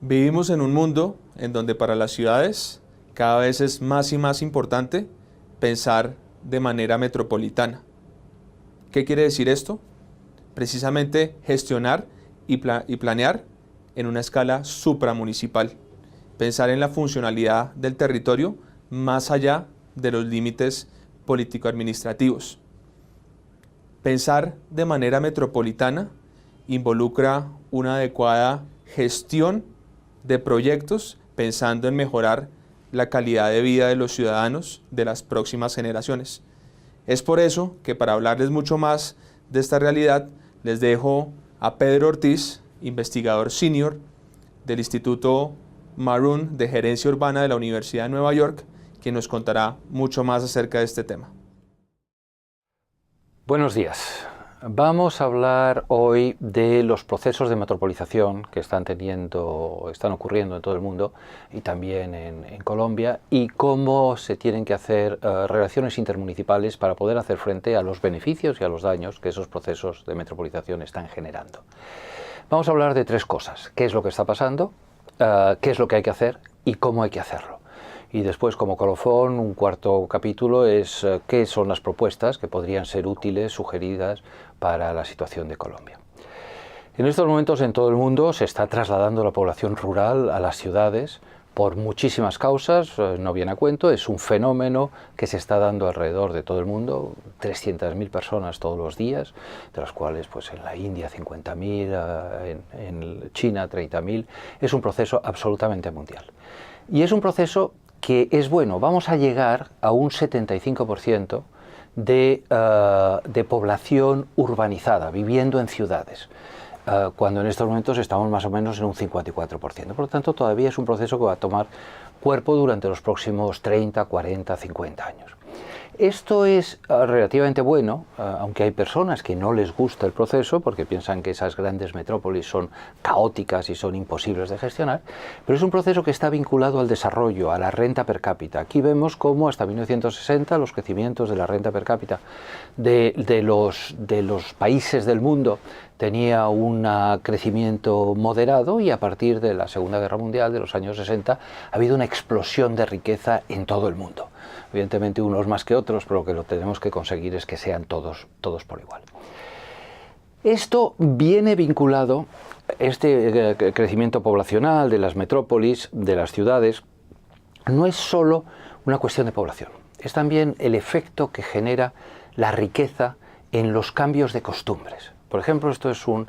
Vivimos en un mundo en donde para las ciudades cada vez es más y más importante pensar de manera metropolitana. ¿Qué quiere decir esto? Precisamente gestionar y planear en una escala supramunicipal. Pensar en la funcionalidad del territorio más allá de los límites político-administrativos. Pensar de manera metropolitana involucra una adecuada gestión de proyectos pensando en mejorar la calidad de vida de los ciudadanos de las próximas generaciones. Es por eso que para hablarles mucho más de esta realidad, les dejo a Pedro Ortiz, investigador senior del Instituto Maroon de Gerencia Urbana de la Universidad de Nueva York, quien nos contará mucho más acerca de este tema. Buenos días. Vamos a hablar hoy de los procesos de metropolización que están ocurriendo en todo el mundo y también en Colombia, y cómo se tienen que hacer relaciones intermunicipales para poder hacer frente a los beneficios y a los daños que esos procesos de metropolización están generando. Vamos a hablar de tres cosas: qué es lo que está pasando, qué es lo que hay que hacer y cómo hay que hacerlo. Y después, como colofón, un cuarto capítulo es qué son las propuestas que podrían ser útiles, sugeridas para la situación de Colombia. En estos momentos en todo el mundo se está trasladando la población rural a las ciudades por muchísimas causas, no viene a cuento, es un fenómeno que se está dando alrededor de todo el mundo, 300.000 personas todos los días, de las cuales pues en la India 50.000, en China 30.000, es un proceso absolutamente mundial. Y es un proceso que es bueno. Vamos a llegar a un 75% de población urbanizada, viviendo en ciudades, cuando en estos momentos estamos más o menos en un 54%. Por lo tanto, todavía es un proceso que va a tomar cuerpo durante los próximos 30, 40, 50 años. Esto es relativamente bueno, aunque hay personas que no les gusta el proceso porque piensan que esas grandes metrópolis son caóticas y son imposibles de gestionar, pero es un proceso que está vinculado al desarrollo, a la renta per cápita. Aquí vemos cómo hasta 1960 los crecimientos de la renta per cápita de los países del mundo tenía un crecimiento moderado, y a partir de la Segunda Guerra Mundial, de los años 60, ha habido una explosión de riqueza en todo el mundo. Evidentemente unos más que otros, pero lo que tenemos que conseguir es que sean todos por igual. Esto viene vinculado, este crecimiento poblacional de las metrópolis, de las ciudades, no es solo una cuestión de población, es también el efecto que genera la riqueza en los cambios de costumbres. Por ejemplo, esto es un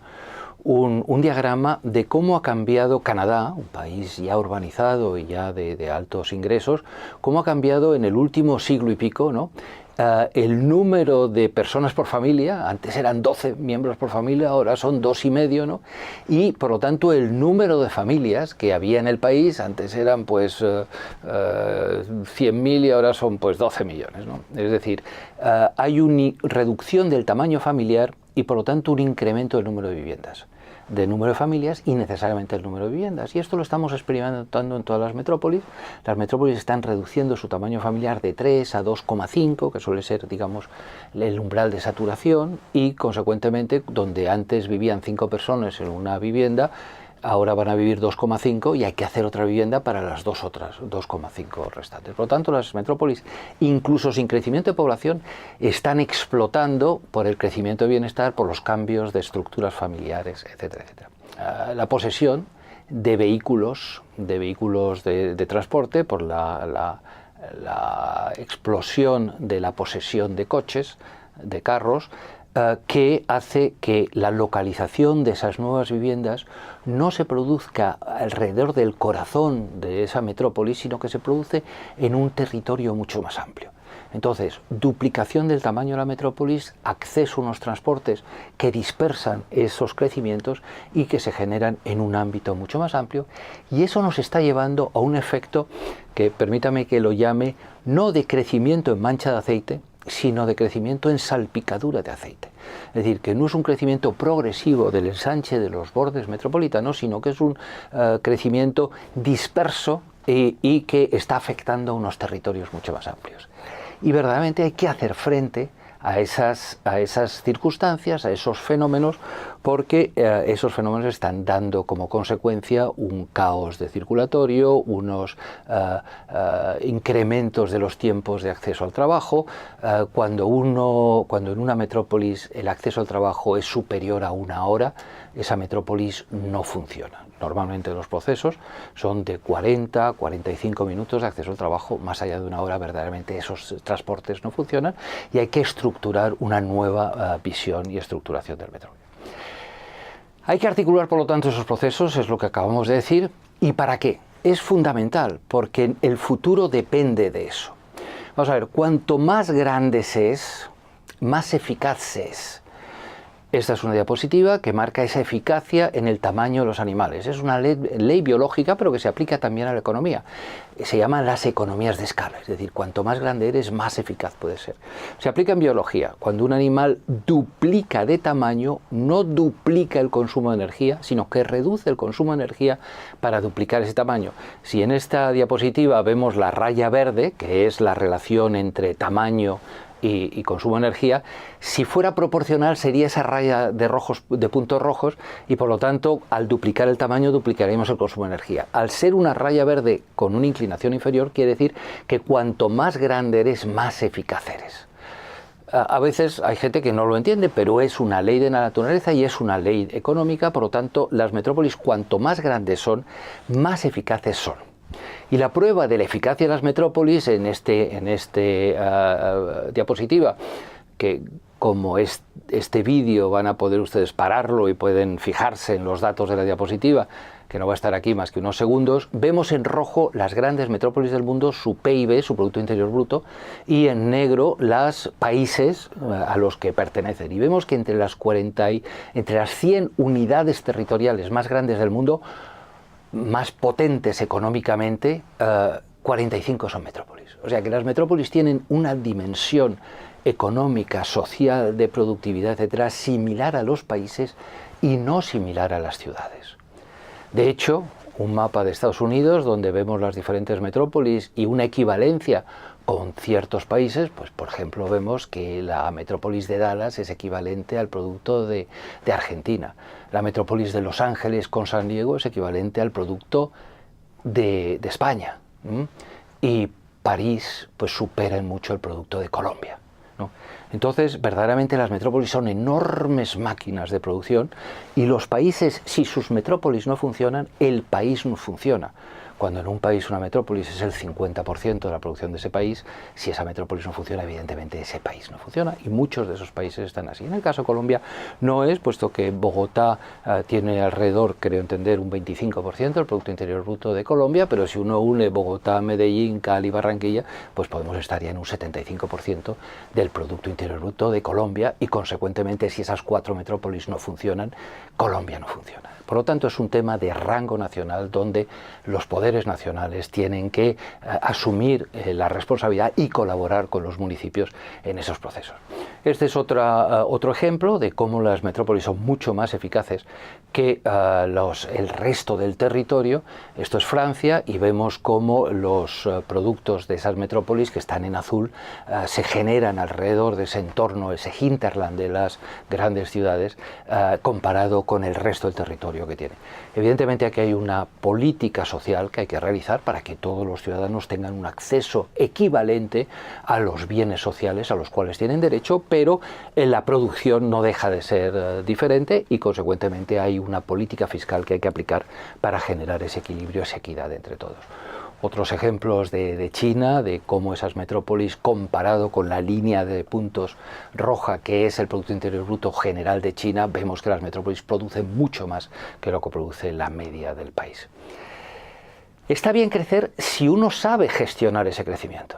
diagrama de cómo ha cambiado Canadá, un país ya urbanizado y ya de altos ingresos, cómo ha cambiado en el último siglo y pico, ¿no? El número de personas por familia. Antes eran 12 miembros por familia, ahora son 2,5, ¿no? Y por lo tanto el número de familias que había en el país, antes eran pues 100.000 y ahora son pues 12 millones, ¿no? Es decir, hay una reducción del tamaño familiar y por lo tanto un incremento del número de viviendas, del número de familias y necesariamente el número de viviendas. Y esto lo estamos experimentando en todas las metrópolis. Las metrópolis están reduciendo su tamaño familiar de 3 a 2,5, que suele ser, digamos, el umbral de saturación, y consecuentemente donde antes vivían 5 personas en una vivienda, ahora van a vivir 2,5 y hay que hacer otra vivienda para las dos otras 2,5 restantes. Por lo tanto, las metrópolis, incluso sin crecimiento de población, están explotando por el crecimiento de bienestar, por los cambios de estructuras familiares, etcétera, etcétera. La posesión de vehículos de transporte, por la explosión de la posesión de coches, de carros, que hace que la localización de esas nuevas viviendas no se produzca alrededor del corazón de esa metrópoli, sino que se produce en un territorio mucho más amplio. Entonces, duplicación del tamaño de la metrópolis, acceso a unos transportes que dispersan esos crecimientos y que se generan en un ámbito mucho más amplio, y eso nos está llevando a un efecto que, permítame que lo llame, no de crecimiento en mancha de aceite, sino de crecimiento en salpicadura de aceite. Es decir, que no es un crecimiento progresivo del ensanche de los bordes metropolitanos, sino que es un crecimiento disperso y que está afectando a unos territorios mucho más amplios. Y verdaderamente hay que hacer frente a esas circunstancias, a esos fenómenos, porque esos fenómenos están dando como consecuencia un caos de circulatorio, unos incrementos de los tiempos de acceso al trabajo. Cuando en una metrópolis el acceso al trabajo es superior a 1 hora, esa metrópolis no funciona. Normalmente los procesos son de 40 a 45 minutos de acceso al trabajo. Más allá de 1 hora, verdaderamente esos transportes no funcionan y hay que estructurar una nueva visión y estructuración del metro. Hay que articular, por lo tanto, esos procesos, es lo que acabamos de decir. ¿Y para qué? Es fundamental, porque el futuro depende de eso. Vamos a ver, cuanto más grande se es, más eficaz se es. Esta es una diapositiva que marca esa eficacia en el tamaño de los animales. Es una ley biológica, pero que se aplica también a la economía. Se llaman las economías de escala, es decir, cuanto más grande eres, más eficaz puede ser. Se aplica en biología. Cuando un animal duplica de tamaño, no duplica el consumo de energía, sino que reduce el consumo de energía para duplicar ese tamaño. Si en esta diapositiva vemos la raya verde, que es la relación entre tamaño y consumo de energía, si fuera proporcional sería esa raya de puntos rojos y por lo tanto al duplicar el tamaño duplicaríamos el consumo de energía. Al ser una raya verde con una inclinación inferior quiere decir que cuanto más grande eres, más eficaz eres. A veces hay gente que no lo entiende, pero es una ley de la naturaleza y es una ley económica, por lo tanto las metrópolis cuanto más grandes son, más eficaces son. Y la prueba de la eficacia de las metrópolis en este diapositiva, que como este vídeo van a poder ustedes pararlo y pueden fijarse en los datos de la diapositiva, que no va a estar aquí más que unos segundos, vemos en rojo las grandes metrópolis del mundo, su PIB, su Producto Interior Bruto, y en negro los países a los que pertenecen. Y vemos que entre las 100 unidades territoriales más grandes del mundo, más potentes económicamente, 45 son metrópolis. O sea que las metrópolis tienen una dimensión económica, social, de productividad, etcétera, similar a los países y no similar a las ciudades. De hecho, un mapa de Estados Unidos donde vemos las diferentes metrópolis y una equivalencia con ciertos países, pues por ejemplo vemos que la metrópolis de Dallas es equivalente al producto de Argentina. La metrópolis de Los Ángeles con San Diego es equivalente al producto de España. Y París pues supera en mucho el producto de Colombia, ¿no? Entonces, verdaderamente las metrópolis son enormes máquinas de producción y los países, si sus metrópolis no funcionan, el país no funciona. Cuando en un país una metrópolis es el 50% de la producción de ese país, si esa metrópolis no funciona, evidentemente ese país no funciona y muchos de esos países están así. En el caso de Colombia no es, puesto que Bogotá tiene alrededor, creo entender, un 25% del Producto Interior Bruto de Colombia, pero si uno une Bogotá, Medellín, Cali, Barranquilla, pues podemos estar ya en un 75% del Producto Interior Bruto de Colombia y consecuentemente si esas 4 metrópolis no funcionan, Colombia no funciona. Por lo tanto, es un tema de rango nacional donde los poderes nacionales tienen que asumir la responsabilidad y colaborar con los municipios en esos procesos. Este es otro ejemplo de cómo las metrópolis son mucho más eficaces que el resto del territorio. Esto es Francia y vemos cómo los productos de esas metrópolis que están en azul se generan alrededor de ese entorno, ese hinterland de las grandes ciudades comparado con el resto del territorio que tiene. Evidentemente aquí hay una política social que hay que realizar para que todos los ciudadanos tengan un acceso equivalente a los bienes sociales a los cuales tienen derecho, pero la producción no deja de ser diferente y consecuentemente hay una política fiscal que hay que aplicar para generar ese equilibrio, esa equidad entre todos. Otros ejemplos de China, de cómo esas metrópolis, comparado con la línea de puntos roja, que es el Producto Interior Bruto general de China, vemos que las metrópolis producen mucho más que lo que produce la media del país. Está bien crecer si uno sabe gestionar ese crecimiento,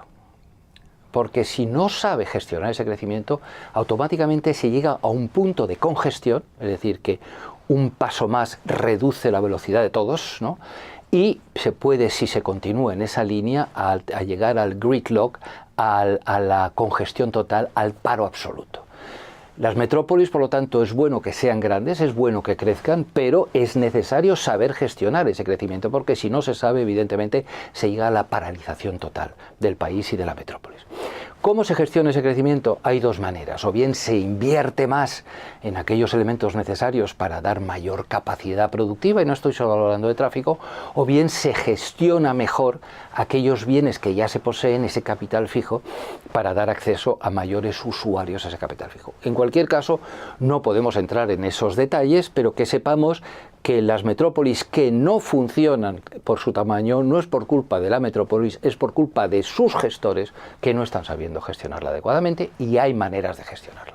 porque si no sabe gestionar ese crecimiento, automáticamente se llega a un punto de congestión, es decir, que un paso más reduce la velocidad de todos, ¿no? Y se puede, si se continúa en esa línea, a llegar al gridlock, a la congestión total, al paro absoluto. Las metrópolis, por lo tanto, es bueno que sean grandes, es bueno que crezcan, pero es necesario saber gestionar ese crecimiento, porque si no se sabe, evidentemente, se llega a la paralización total del país y de la metrópolis. ¿Cómo se gestiona ese crecimiento? Hay dos maneras. O bien se invierte más en aquellos elementos necesarios para dar mayor capacidad productiva, y no estoy solo hablando de tráfico, o bien se gestiona mejor aquellos bienes que ya se poseen, ese capital fijo, para dar acceso a mayores usuarios a ese capital fijo. En cualquier caso, no podemos entrar en esos detalles, pero que sepamos que las metrópolis que no funcionan por su tamaño no es por culpa de la metrópolis, es por culpa de sus gestores que no están sabiendo gestionarla adecuadamente, y hay maneras de gestionarla.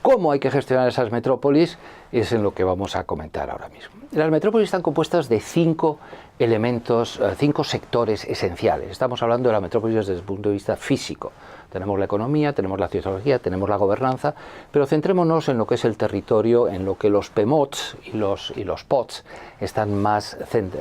¿Cómo hay que gestionar esas metrópolis? Es en lo que vamos a comentar ahora mismo. Las metrópolis están compuestas de 5 elementos, 5 sectores esenciales. Estamos hablando de la metrópolis desde el punto de vista físico. Tenemos la economía, tenemos la sociología, tenemos la gobernanza, pero centrémonos en lo que es el territorio, en lo que los PMOTs y los POTs están más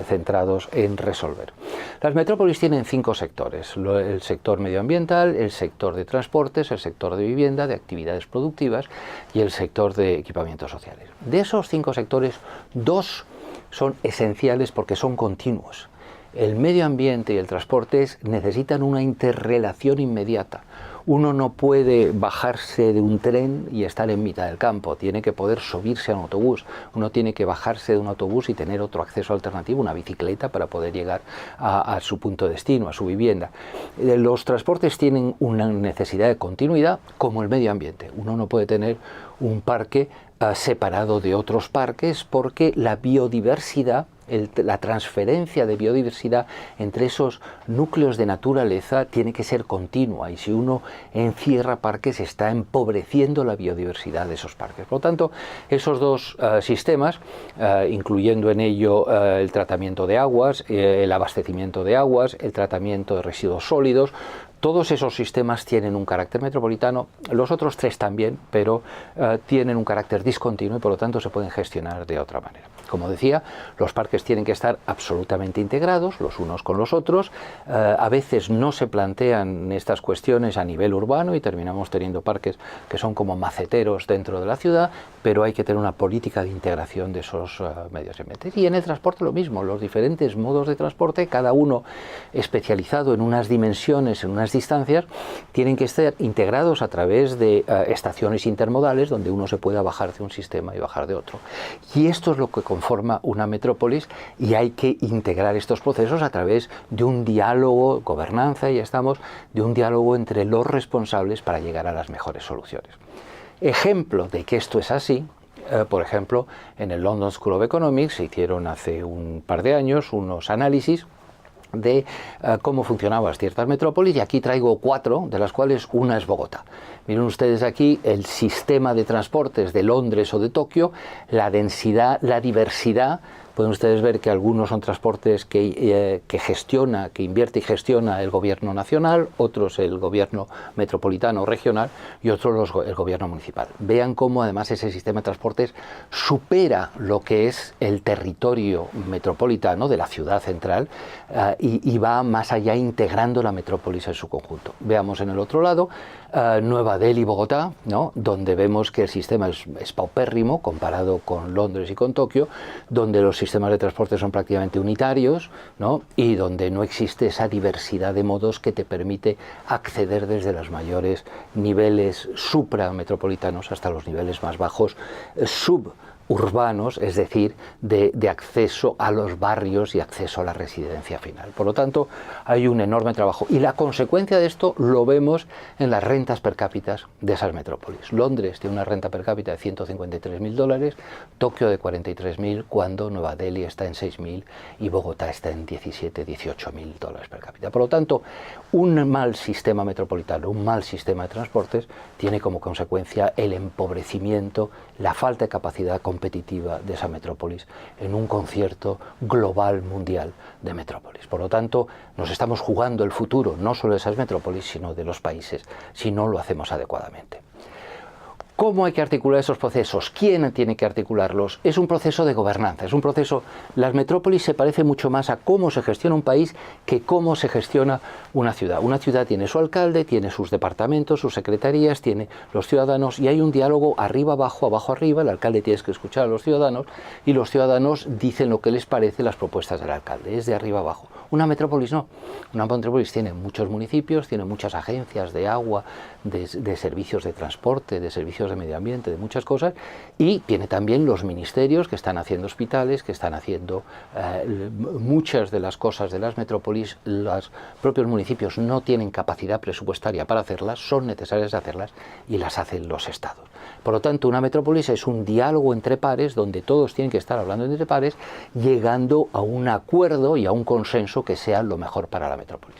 centrados en resolver. Las metrópolis tienen 5 sectores: el sector medioambiental, el sector de transportes, el sector de vivienda, de actividades productivas y el sector de equipamientos sociales. De esos 5 sectores, 2 son esenciales porque son continuos. El medio ambiente y el transporte necesitan una interrelación inmediata. Uno no puede bajarse de un tren y estar en mitad del campo, tiene que poder subirse a un autobús. Uno tiene que bajarse de un autobús y tener otro acceso alternativo, una bicicleta, para poder llegar a su punto de destino, a su vivienda. Los transportes tienen una necesidad de continuidad, como el medio ambiente. Uno no puede tener un parque separado de otros parques, porque la biodiversidad, la transferencia de biodiversidad entre esos núcleos de naturaleza tiene que ser continua, y si uno encierra parques está empobreciendo la biodiversidad de esos parques. Por lo tanto, esos dos sistemas, incluyendo en ello el tratamiento de aguas, el abastecimiento de aguas, el tratamiento de residuos sólidos, todos esos sistemas tienen un carácter metropolitano. Los otros 3 también, pero tienen un carácter discontinuo y por lo tanto se pueden gestionar de otra manera. Como decía, los parques tienen que estar absolutamente integrados los unos con los otros. A veces no se plantean estas cuestiones a nivel urbano y terminamos teniendo parques que son como maceteros dentro de la ciudad, pero hay que tener una política de integración de esos medios ambientales. Y en el transporte lo mismo, los diferentes modos de transporte, cada uno especializado en unas dimensiones, en unas distancias, tienen que estar integrados a través de estaciones intermodales donde uno se pueda bajar de un sistema y bajar de otro. Y esto es lo que conforma una metrópolis, y hay que integrar estos procesos a través de un diálogo, gobernanza, y estamos, de un diálogo entre los responsables para llegar a las mejores soluciones. Ejemplo de que esto es así, por ejemplo, en el London School of Economics se hicieron hace un par de años unos análisis de cómo funcionaban ciertas metrópolis, y aquí traigo 4, de las cuales una es Bogotá. Miren ustedes aquí el sistema de transportes de Londres o de Tokio, la densidad, la diversidad. Pueden ustedes ver que algunos son transportes que invierte y gestiona el gobierno nacional, otros el gobierno metropolitano o regional, y otros el gobierno municipal. Vean cómo además ese sistema de transportes supera lo que es el territorio metropolitano de la ciudad central y va más allá, integrando la metrópolis en su conjunto. Veamos en el otro lado Nueva Delhi, Bogotá, ¿no?, donde vemos que el sistema es paupérrimo comparado con Londres y con Tokio, donde los sistemas de transporte son prácticamente unitarios, ¿no?, y donde no existe esa diversidad de modos que te permite acceder desde los mayores niveles suprametropolitanos hasta los niveles más bajos suburbanos, es decir, de acceso a los barrios y acceso a la residencia final. Por lo tanto, hay un enorme trabajo, y la consecuencia de esto lo vemos en las rentas per cápita de esas metrópolis. Londres tiene una renta per cápita de $153.000, Tokio de 43.000, cuando Nueva Delhi está en 6.000 y Bogotá está en 18.000 per cápita. Por lo tanto, un mal sistema metropolitano, un mal sistema de transportes, tiene como consecuencia el empobrecimiento, la falta de capacidad competitiva de esa metrópolis en un concierto global mundial de metrópolis. Por lo tanto, nos estamos jugando el futuro no solo de esas metrópolis, sino de los países, si no lo hacemos adecuadamente. ¿Cómo hay que articular esos procesos? ¿Quién tiene que articularlos? Es un proceso de gobernanza, es un proceso... Las metrópolis se parecen mucho más a cómo se gestiona un país que cómo se gestiona una ciudad. Una ciudad tiene su alcalde, tiene sus departamentos, sus secretarías, tiene los ciudadanos y hay un diálogo arriba abajo, abajo arriba. El alcalde tiene que escuchar a los ciudadanos y los ciudadanos dicen lo que les parece las propuestas del alcalde. Es de arriba abajo. Una metrópolis no. Una metrópolis tiene muchos municipios, tiene muchas agencias de agua, de servicios de transporte, de servicios de medio ambiente, de muchas cosas, y tiene también los ministerios que están haciendo hospitales, que están haciendo muchas de las cosas de las metrópolis. Los propios municipios no tienen capacidad presupuestaria para hacerlas, son necesarias hacerlas y las hacen los estados. Por lo tanto, una metrópolis es un diálogo entre pares donde todos tienen que estar hablando entre pares, llegando a un acuerdo y a un consenso que sea lo mejor para la metrópolis.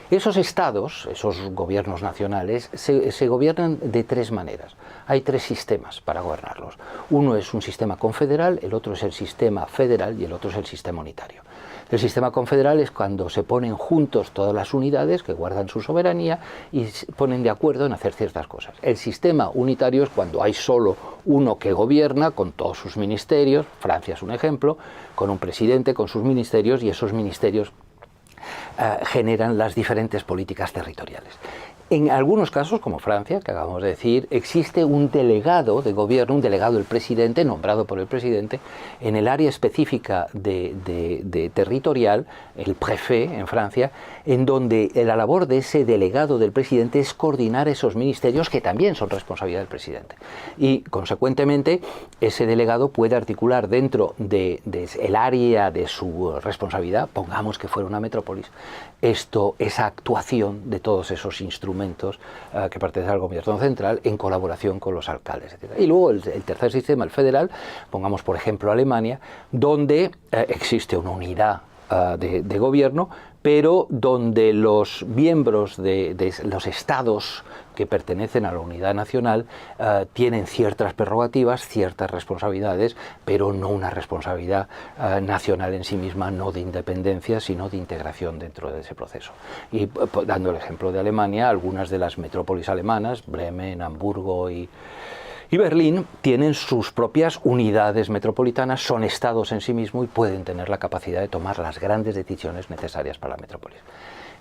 Esos estados, esos gobiernos nacionales, se gobiernan de tres maneras. Hay tres sistemas para gobernarlos. Uno es un sistema confederal, el otro es el sistema federal y el otro es el sistema unitario. El sistema confederal es cuando se ponen juntos todas las unidades que guardan su soberanía y se ponen de acuerdo en hacer ciertas cosas. El sistema unitario es cuando hay solo uno que gobierna con todos sus ministerios, Francia es un ejemplo, con un presidente, con sus ministerios, y esos ministerios generan las diferentes políticas territoriales. En algunos casos, como Francia, que acabamos de decir, existe un delegado de gobierno, un delegado del presidente, nombrado por el presidente, en el área específica de territorial, el préfet en Francia, en donde la labor de ese delegado del presidente es coordinar esos ministerios que también son responsabilidad del presidente. Y, consecuentemente, ese delegado puede articular dentro del área de su responsabilidad, pongamos que fuera una metrópolis, esa actuación de todos esos instrumentos que pertenecen al gobierno central en colaboración con los alcaldes, etc. Y luego el tercer sistema, el federal, pongamos por ejemplo Alemania, donde existe una unidad de gobierno, pero donde los miembros de los estados que pertenecen a la unidad nacional tienen ciertas prerrogativas, ciertas responsabilidades, pero no una responsabilidad nacional en sí misma, no de independencia, sino de integración dentro de ese proceso. Y dando el ejemplo de Alemania, algunas de las metrópolis alemanas, Bremen, Hamburgo y Berlín, tienen sus propias unidades metropolitanas, son estados en sí mismos y pueden tener la capacidad de tomar las grandes decisiones necesarias para la metrópolis.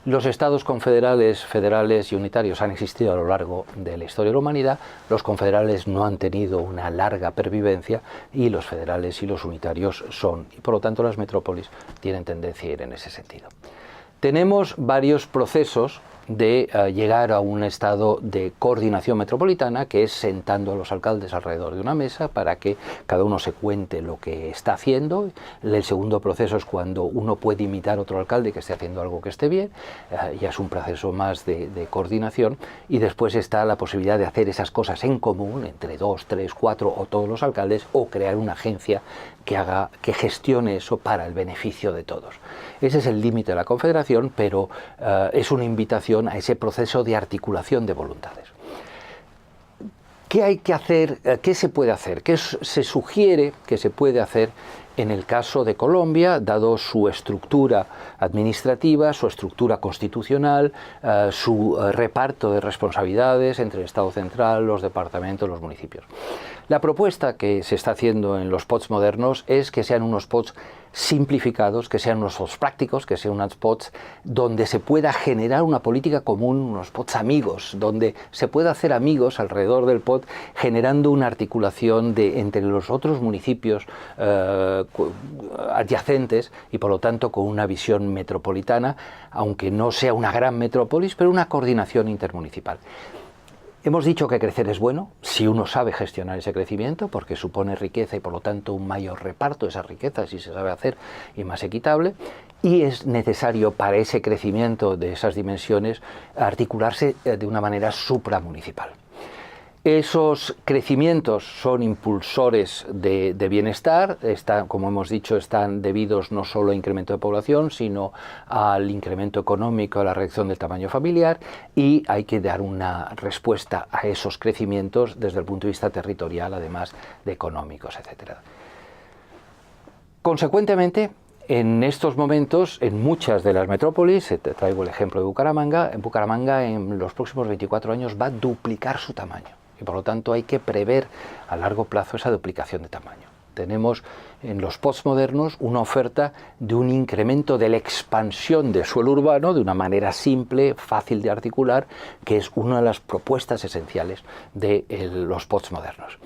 Los estados confederales, federales y unitarios han existido a lo largo de la historia de la humanidad. Los confederales no han tenido una larga pervivencia y los federales y los unitarios son, y por lo tanto las metrópolis tienen tendencia a ir en ese sentido. Tenemos varios procesos de llegar a un estado de coordinación metropolitana, que es sentando a los alcaldes alrededor de una mesa para que cada uno se cuente lo que está haciendo. El segundo proceso es cuando uno puede imitar a otro alcalde que esté haciendo algo que esté bien, ya es un proceso más de coordinación, y después está la posibilidad de hacer esas cosas en común entre 2, 3, 4 o todos los alcaldes, o crear una agencia que gestione eso para el beneficio de todos. Ese es el límite de la confederación, pero es una invitación a ese proceso de articulación de voluntades. ¿Qué hay que hacer? ¿Qué se puede hacer? ¿Qué se sugiere que se puede hacer en el caso de Colombia, dado su estructura administrativa, su estructura constitucional, su reparto de responsabilidades entre el Estado central, los departamentos, los municipios? La propuesta que se está haciendo en los POTS modernos es que sean unos POTS simplificados, que sean unos POTS prácticos, que sean unos POTS donde se pueda generar una política común, unos POTS amigos, donde se pueda hacer amigos alrededor del POT, generando una articulación entre los otros municipios adyacentes y por lo tanto con una visión metropolitana, aunque no sea una gran metrópolis, pero una coordinación intermunicipal. Hemos dicho que crecer es bueno si uno sabe gestionar ese crecimiento, porque supone riqueza y por lo tanto un mayor reparto de esa riqueza si se sabe hacer y más equitable, y es necesario para ese crecimiento de esas dimensiones articularse de una manera supramunicipal. Esos crecimientos son impulsores de bienestar, como hemos dicho, están debidos no solo al incremento de población, sino al incremento económico, a la reducción del tamaño familiar, y hay que dar una respuesta a esos crecimientos desde el punto de vista territorial, además de económicos, etc. Consecuentemente, en estos momentos, en muchas de las metrópolis, te traigo el ejemplo de Bucaramanga, en los próximos 24 años va a duplicar su tamaño. y por lo tanto hay que prever a largo plazo esa duplicación de tamaño. Tenemos en los postmodernos una oferta de un incremento de la expansión del suelo urbano de una manera simple, fácil de articular, que es una de las propuestas esenciales de los postmodernos.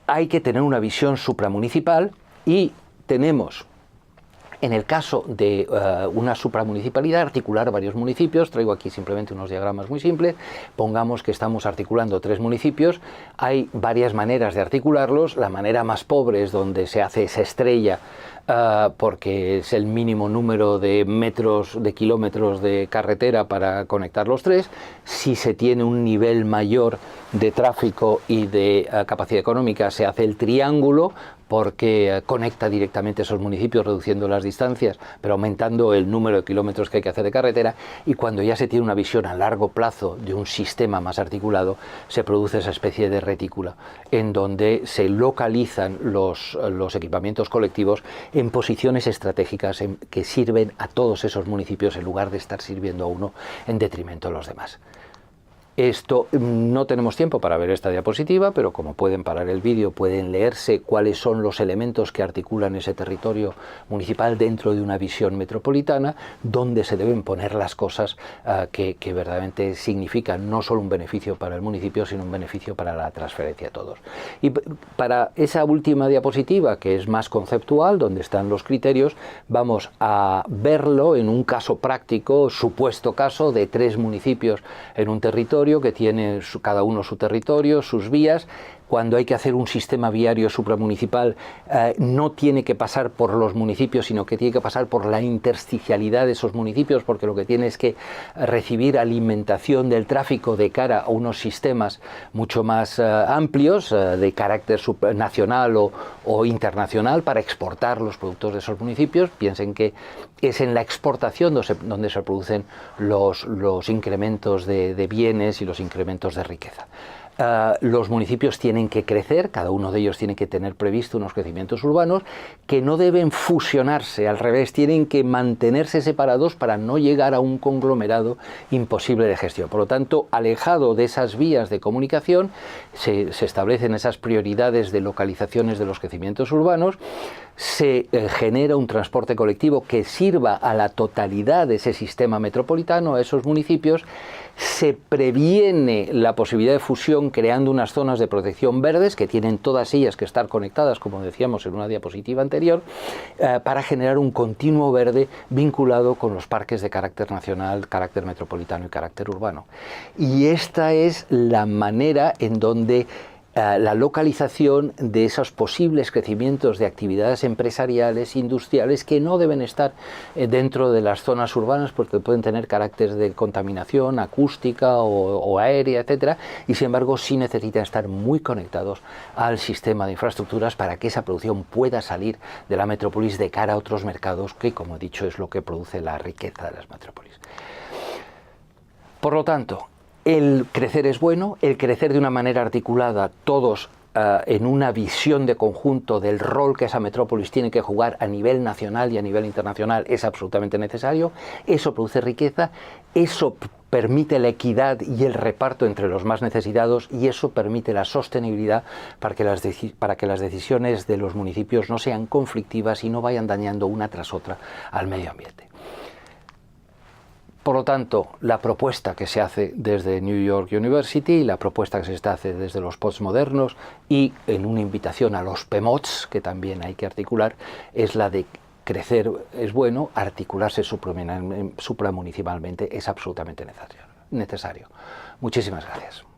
Hay que tener una visión supramunicipal y tenemos, en el caso de una supramunicipalidad, articular varios municipios. Traigo aquí simplemente unos diagramas muy simples. Pongamos que estamos articulando 3 municipios. Hay varias maneras de articularlos. La manera más pobre es donde se hace esa estrella, porque es el mínimo número de metros, de kilómetros de carretera para conectar los 3. Si se tiene un nivel mayor de tráfico y de capacidad económica, se hace el triángulo, porque conecta directamente esos municipios, reduciendo las distancias, pero aumentando el número de kilómetros que hay que hacer de carretera. Y cuando ya se tiene una visión a largo plazo de un sistema más articulado, se produce esa especie de retícula, en donde se localizan los equipamientos colectivos en posiciones estratégicas que sirven a todos esos municipios, en lugar de estar sirviendo a uno en detrimento de los demás. Esto, no tenemos tiempo para ver esta diapositiva, pero como pueden parar el vídeo, pueden leerse cuáles son los elementos que articulan ese territorio municipal dentro de una visión metropolitana, donde se deben poner las cosas que verdaderamente significan no solo un beneficio para el municipio, sino un beneficio para la transferencia a todos. Y para esa última diapositiva, que es más conceptual, donde están los criterios, vamos a verlo en un caso práctico, supuesto caso de 3 municipios en un territorio, que tiene cada uno su territorio, sus vías. Cuando hay que hacer un sistema viario supramunicipal, no tiene que pasar por los municipios, sino que tiene que pasar por la intersticialidad de esos municipios, porque lo que tiene es que recibir alimentación del tráfico de cara a unos sistemas mucho más amplios, de carácter nacional o internacional, para exportar los productos de esos municipios. Piensen que es en la exportación donde se producen los incrementos de bienes y los incrementos de riqueza. Los municipios tienen que crecer, cada uno de ellos tiene que tener previsto unos crecimientos urbanos que no deben fusionarse, al revés, tienen que mantenerse separados para no llegar a un conglomerado imposible de gestión. Por lo tanto, alejado de esas vías de comunicación, se establecen esas prioridades de localizaciones de los crecimientos urbanos, se genera un transporte colectivo que sirva a la totalidad de ese sistema metropolitano, a esos municipios. Se previene la posibilidad de fusión creando unas zonas de protección verdes que tienen todas ellas que estar conectadas, como decíamos en una diapositiva anterior, para generar un continuo verde vinculado con los parques de carácter nacional, carácter metropolitano y carácter urbano. Y esta es la manera en donde la localización de esos posibles crecimientos de actividades empresariales, industriales, que no deben estar dentro de las zonas urbanas porque pueden tener carácter de contaminación acústica o aérea, etcétera, y sin embargo sí necesitan estar muy conectados al sistema de infraestructuras para que esa producción pueda salir de la metrópolis de cara a otros mercados, que, como he dicho, es lo que produce la riqueza de las metrópolis. Por lo tanto, el crecer es bueno, el crecer de una manera articulada, todos en una visión de conjunto del rol que esa metrópolis tiene que jugar a nivel nacional y a nivel internacional, es absolutamente necesario. Eso produce riqueza, eso permite la equidad y el reparto entre los más necesitados, y eso permite la sostenibilidad para que las decisiones de los municipios no sean conflictivas y no vayan dañando una tras otra al medio ambiente. Por lo tanto, la propuesta que se hace desde New York University, la propuesta que se hace desde los postmodernos y en una invitación a los PMODs, que también hay que articular, es la de crecer es bueno, articularse supramunicipalmente es absolutamente necesario. Muchísimas gracias.